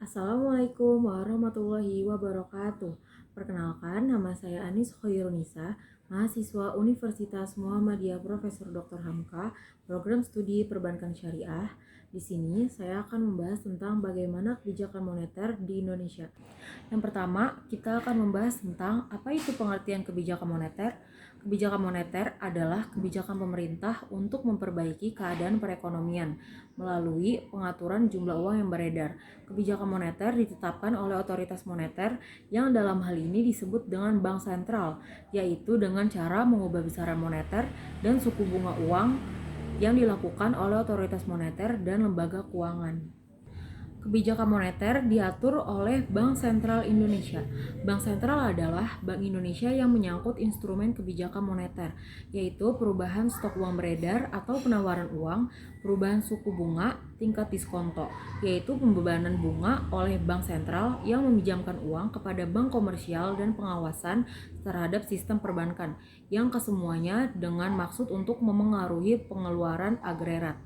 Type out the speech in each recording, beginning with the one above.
Assalamualaikum warahmatullahi wabarakatuh. Perkenalkan, nama saya Anis Khoirunisa, mahasiswa Universitas Muhammadiyah Profesor Dr. Hamka, Program Studi Perbankan Syariah. Di sini saya akan membahas tentang bagaimana kebijakan moneter di Indonesia. Yang pertama, kita akan membahas tentang apa itu pengertian kebijakan moneter. Kebijakan moneter adalah kebijakan pemerintah untuk memperbaiki keadaan perekonomian melalui pengaturan jumlah uang yang beredar. Kebijakan moneter ditetapkan oleh otoritas moneter yang dalam hal ini disebut dengan bank sentral, yaitu dengan cara mengubah besaran moneter dan suku bunga uang yang dilakukan oleh otoritas moneter dan lembaga keuangan. Kebijakan moneter diatur oleh Bank Sentral Indonesia. Bank sentral adalah bank Indonesia yang menyangkut instrumen kebijakan moneter, yaitu perubahan stok uang beredar atau penawaran uang, perubahan suku bunga, tingkat diskonto, yaitu pembebanan bunga oleh bank sentral yang meminjamkan uang kepada bank komersial dan pengawasan terhadap sistem perbankan, yang kesemuanya dengan maksud untuk memengaruhi pengeluaran agregat.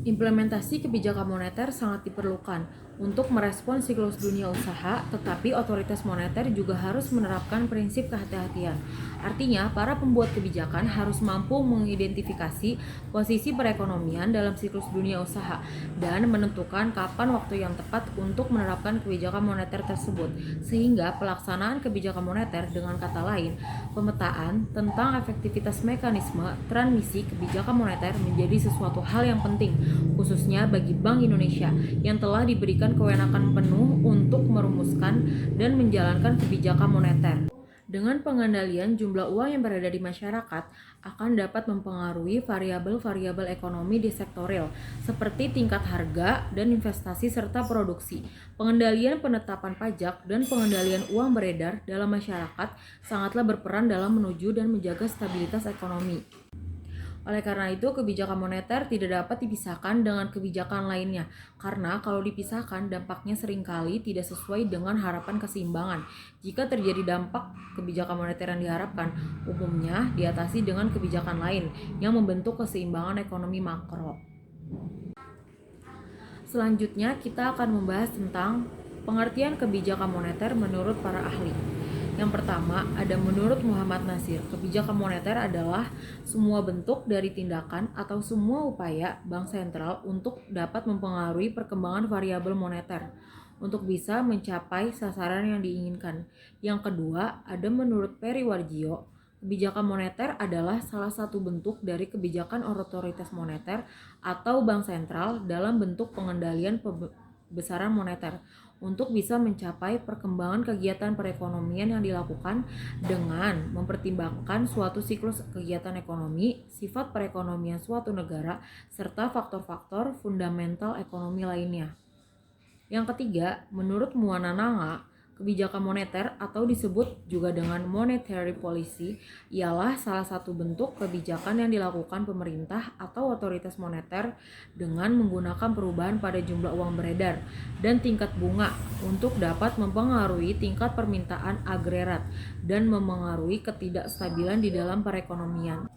Implementasi kebijakan moneter sangat diperlukan untuk merespons siklus dunia usaha, tetapi otoritas moneter juga harus menerapkan prinsip kehati-hatian. Artinya, para pembuat kebijakan harus mampu mengidentifikasi posisi perekonomian dalam siklus dunia usaha dan menentukan kapan waktu yang tepat untuk menerapkan kebijakan moneter tersebut, sehingga pelaksanaan kebijakan moneter, dengan kata lain, pemetaan tentang efektivitas mekanisme transmisi kebijakan moneter menjadi sesuatu hal yang penting, khususnya bagi Bank Indonesia yang telah diberikan kewenangan penuh untuk merumuskan dan menjalankan kebijakan moneter. Dengan pengendalian jumlah uang yang berada di masyarakat akan dapat mempengaruhi variabel-variabel ekonomi di sektor real, seperti tingkat harga dan investasi serta produksi. Pengendalian penetapan pajak dan pengendalian uang beredar dalam masyarakat sangatlah berperan dalam menuju dan menjaga stabilitas ekonomi. Oleh karena itu, kebijakan moneter tidak dapat dipisahkan dengan kebijakan lainnya, karena kalau dipisahkan dampaknya seringkali tidak sesuai dengan harapan keseimbangan. Jika terjadi dampak kebijakan moneter yang diharapkan, umumnya diatasi dengan kebijakan lain yang membentuk keseimbangan ekonomi makro. Selanjutnya, kita akan membahas tentang pengertian kebijakan moneter menurut para ahli. Yang pertama, ada menurut Muhammad Nasir, kebijakan moneter adalah semua bentuk dari tindakan atau semua upaya bank sentral untuk dapat mempengaruhi perkembangan variabel moneter untuk bisa mencapai sasaran yang diinginkan. Yang kedua, ada menurut Peri Warjio, kebijakan moneter adalah salah satu bentuk dari kebijakan otoritas moneter atau bank sentral dalam bentuk pengendalian besaran moneter untuk bisa mencapai perkembangan kegiatan perekonomian yang dilakukan dengan mempertimbangkan suatu siklus kegiatan ekonomi, sifat perekonomian suatu negara, serta faktor-faktor fundamental ekonomi lainnya. Yang ketiga, menurut Muwana Nanga, kebijakan moneter atau disebut juga dengan monetary policy ialah salah satu bentuk kebijakan yang dilakukan pemerintah atau otoritas moneter dengan menggunakan perubahan pada jumlah uang beredar dan tingkat bunga untuk dapat mempengaruhi tingkat permintaan agregat dan memengaruhi ketidakstabilan di dalam perekonomian.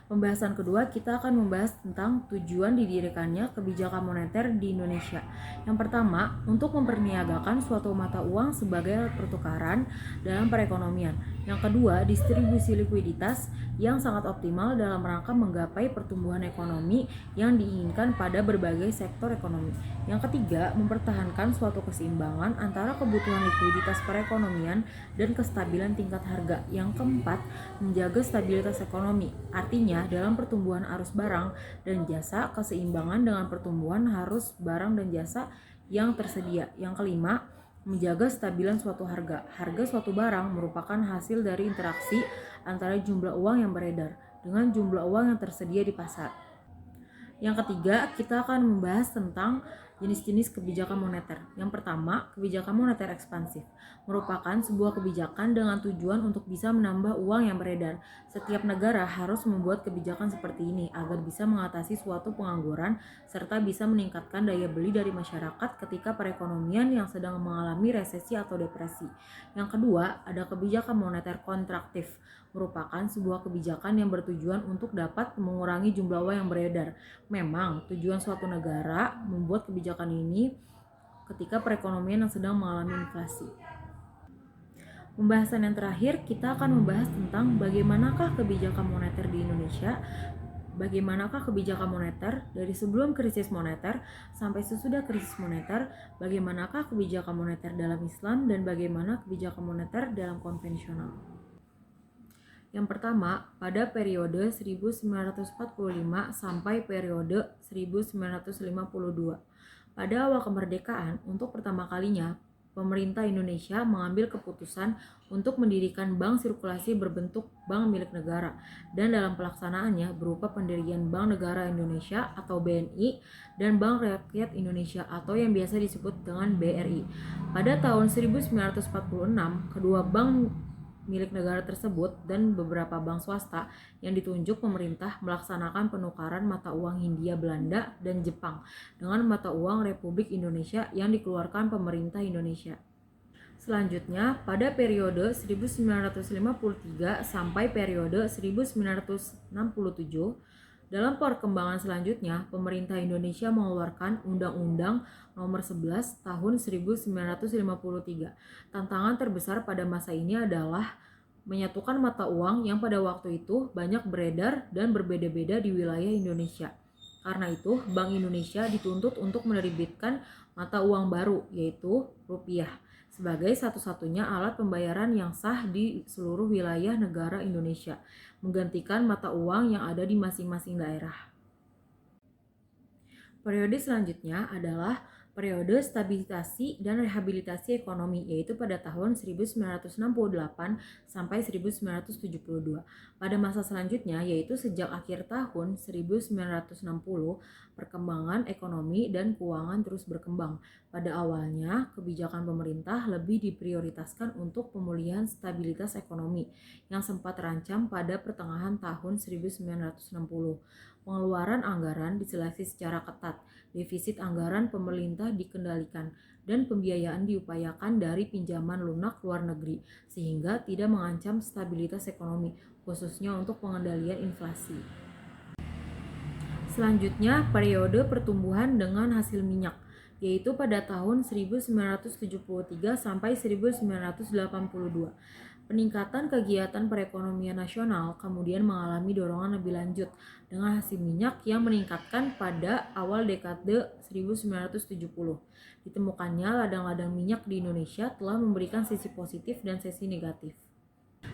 Pembahasan kedua, kita akan membahas tentang tujuan didirikannya kebijakan moneter di Indonesia. Yang pertama, untuk memperniagakan suatu mata uang sebagai alat pertukaran dalam perekonomian. Yang kedua, distribusi likuiditas yang sangat optimal dalam rangka menggapai pertumbuhan ekonomi yang diinginkan pada berbagai sektor ekonomi. Yang ketiga, mempertahankan suatu keseimbangan antara kebutuhan likuiditas perekonomian dan kestabilan tingkat harga. Yang keempat, menjaga stabilitas ekonomi. Artinya, dalam pertumbuhan arus barang dan jasa, keseimbangan dengan pertumbuhan arus barang dan jasa yang tersedia. Yang kelima, menjaga stabilan suatu harga. Harga suatu barang merupakan hasil dari interaksi antara jumlah uang yang beredar dengan jumlah uang yang tersedia di pasar. Yang ketiga, kita akan membahas tentang jenis-jenis kebijakan moneter. Yang pertama, kebijakan moneter ekspansif merupakan sebuah kebijakan dengan tujuan untuk bisa menambah uang yang beredar. Setiap negara harus membuat kebijakan seperti ini agar bisa mengatasi suatu pengangguran serta bisa meningkatkan daya beli dari masyarakat ketika perekonomian yang sedang mengalami resesi atau depresi. Yang kedua, ada kebijakan moneter kontraktif, merupakan sebuah kebijakan yang bertujuan untuk dapat mengurangi jumlah uang yang beredar. Memang tujuan suatu negara membuat kebijakan ini ketika perekonomian yang sedang mengalami inflasi. Pembahasan yang terakhir, kita akan membahas tentang bagaimanakah kebijakan moneter di Indonesia, bagaimanakah kebijakan moneter dari sebelum krisis moneter sampai sesudah krisis moneter, bagaimanakah kebijakan moneter dalam Islam, dan bagaimana kebijakan moneter dalam konvensional. Yang pertama, pada periode 1945 sampai periode 1952. Pada awal kemerdekaan, untuk pertama kalinya, pemerintah Indonesia mengambil keputusan untuk mendirikan bank sirkulasi berbentuk bank milik negara, dan dalam pelaksanaannya berupa pendirian Bank Negara Indonesia atau BNI dan Bank Rakyat Indonesia atau yang biasa disebut dengan BRI. Pada tahun 1946, kedua bank milik negara tersebut dan beberapa bank swasta yang ditunjuk pemerintah melaksanakan penukaran mata uang Hindia Belanda dan Jepang dengan mata uang Republik Indonesia yang dikeluarkan pemerintah Indonesia. Selanjutnya, pada periode 1953 sampai periode 1967, dalam perkembangan selanjutnya, pemerintah Indonesia mengeluarkan Undang-Undang Nomor 11 Tahun 1953. Tantangan terbesar pada masa ini adalah menyatukan mata uang yang pada waktu itu banyak beredar dan berbeda-beda di wilayah Indonesia. Karena itu, Bank Indonesia dituntut untuk menerbitkan mata uang baru, yaitu rupiah, sebagai satu-satunya alat pembayaran yang sah di seluruh wilayah negara Indonesia, menggantikan mata uang yang ada di masing-masing daerah. Periode selanjutnya adalah periode stabilisasi dan rehabilitasi ekonomi, yaitu pada tahun 1968 sampai 1972. Pada masa selanjutnya, yaitu sejak akhir tahun 1960, perkembangan ekonomi dan keuangan terus berkembang. Pada awalnya, kebijakan pemerintah lebih diprioritaskan untuk pemulihan stabilitas ekonomi yang sempat terancam pada pertengahan tahun 1960. Pengeluaran anggaran diseleksi secara ketat, defisit anggaran pemerintah dikendalikan, dan pembiayaan diupayakan dari pinjaman lunak luar negeri, sehingga tidak mengancam stabilitas ekonomi, khususnya untuk pengendalian inflasi. Selanjutnya, periode pertumbuhan dengan hasil minyak, yaitu pada tahun 1973 sampai 1982. Peningkatan kegiatan perekonomian nasional kemudian mengalami dorongan lebih lanjut dengan hasil minyak yang meningkatkan pada awal dekade 1970. Ditemukannya ladang-ladang minyak di Indonesia telah memberikan sisi positif dan sisi negatif.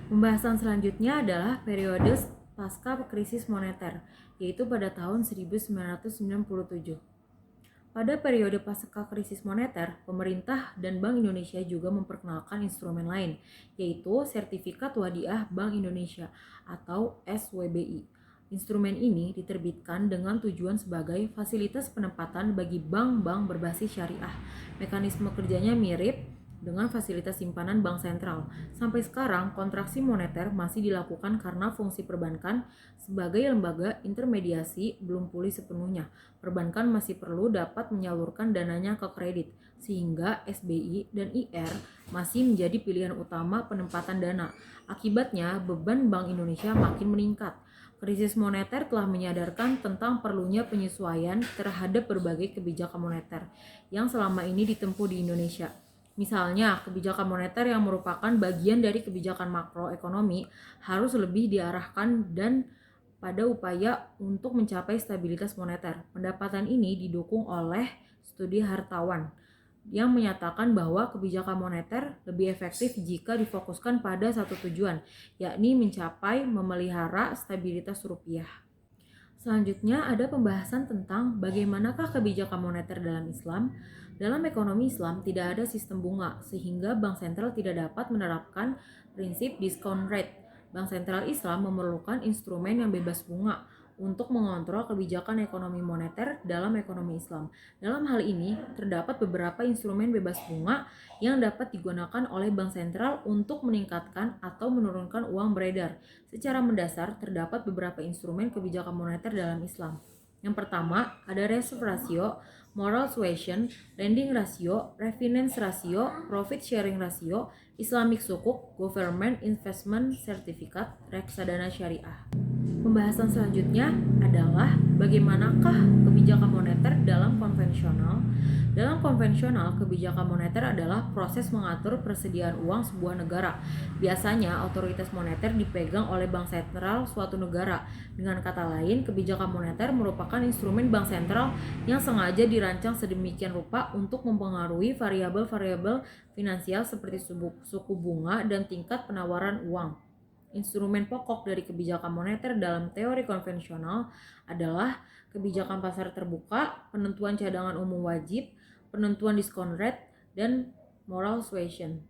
Pembahasan selanjutnya adalah periode pasca krisis moneter, yaitu pada tahun 1997. Pada periode pasca krisis moneter, pemerintah dan Bank Indonesia juga memperkenalkan instrumen lain, yaitu Sertifikat Wadiah Bank Indonesia atau SWBI. Instrumen ini diterbitkan dengan tujuan sebagai fasilitas penempatan bagi bank-bank berbasis syariah. Mekanisme kerjanya mirip dengan fasilitas simpanan bank sentral. Sampai sekarang, kontraksi moneter masih dilakukan karena fungsi perbankan sebagai lembaga intermediasi belum pulih sepenuhnya. Perbankan masih perlu dapat menyalurkan dananya ke kredit, sehingga SBI dan IR masih menjadi pilihan utama penempatan dana. Akibatnya, beban Bank Indonesia makin meningkat. Krisis moneter telah menyadarkan tentang perlunya penyesuaian terhadap berbagai kebijakan moneter yang selama ini ditempuh di Indonesia. Misalnya, kebijakan moneter yang merupakan bagian dari kebijakan makroekonomi harus lebih diarahkan dan pada upaya untuk mencapai stabilitas moneter. Pendapatan ini didukung oleh studi Hartawan yang menyatakan bahwa kebijakan moneter lebih efektif jika difokuskan pada satu tujuan, yakni mencapai memelihara stabilitas rupiah. Selanjutnya ada pembahasan tentang bagaimanakah kebijakan moneter dalam Islam. Dalam ekonomi Islam tidak ada sistem bunga, sehingga bank sentral tidak dapat menerapkan prinsip discount rate. Bank sentral Islam memerlukan instrumen yang bebas bunga untuk mengontrol kebijakan ekonomi moneter dalam ekonomi Islam. Dalam hal ini, terdapat beberapa instrumen bebas bunga yang dapat digunakan oleh bank sentral untuk meningkatkan atau menurunkan uang beredar. Secara mendasar, terdapat beberapa instrumen kebijakan moneter dalam Islam. Yang pertama, ada reserve ratio, moral suasion, lending ratio, refinance ratio, profit sharing ratio, Islamic sukuk, government investment certificate, reksadana syariah. Pembahasan selanjutnya adalah bagaimanakah kebijakan moneter dalam konvensional. Dalam konvensional, kebijakan moneter adalah proses mengatur persediaan uang sebuah negara. Biasanya, otoritas moneter dipegang oleh bank sentral suatu negara. Dengan kata lain, kebijakan moneter merupakan instrumen bank sentral yang sengaja dirancang sedemikian rupa untuk mempengaruhi variabel-variabel finansial seperti suku bunga dan tingkat penawaran uang. Instrumen pokok dari kebijakan moneter dalam teori konvensional adalah kebijakan pasar terbuka, penentuan cadangan umum wajib, penentuan diskon rate, dan moral suasion.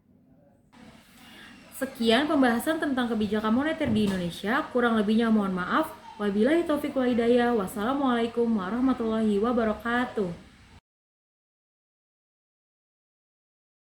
Sekian pembahasan tentang kebijakan moneter di Indonesia. Kurang lebihnya mohon maaf. Wabillahi taufiq wal hidayah. Wassalamualaikum warahmatullahi wabarakatuh.